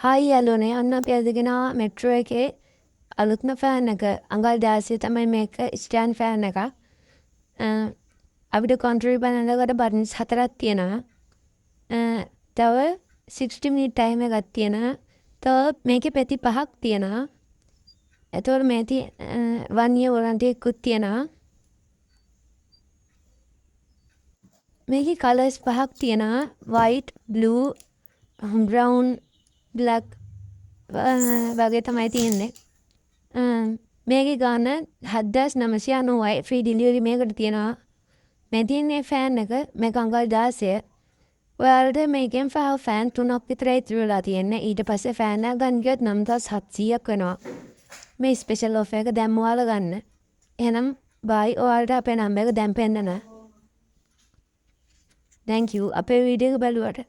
Hi යාළුවනේ අන්න අපි අදගෙන මෙට්‍රෝ එකේ අලුත්ම ෆෑන් එක අඟල් 16 තමයි මේක ස්ටෑන්ඩ් ෆෑන් එක. අපිට කන්ට්‍රෝල් පැනලකට බටන්ස් 4ක් තියෙනවා. තව 60 මිනිත් ටයිම් එකක් තියෙනවා. තව මේකේ පැති 5ක් තියෙනවා. එතකොට මේටි 1 year warranty එකකුත් තියෙනවා. මේකේ කලර්ස් 5ක් තියෙනවා. white, blue, brown, black වගේ තමයි තියෙන්නේ. මේකේ ගාන 7990යි ෆ්‍රී ඩිලිවරි මේකට තියෙනවා. මේ තියෙන්නේ ෆෑන් එක මේක අඟල් 16. ඔයාලට මේකෙන් ෆෑන් 3ක් විතරයි ඉතුරු වෙලා තියෙන්නේ. ඊට පස්සේ ෆෑන් එක ගන්න ගියොත් 9700ක් වෙනවා. මේ ස්පෙෂල් ඔෆර් එක දැන් ඔයාලා ගන්න. එහෙනම් බයි ඔයාලට අපේ නම්බර් එක දැන් පෙන්නන. Thank you අපේ වීඩියෝ එක බලුවට.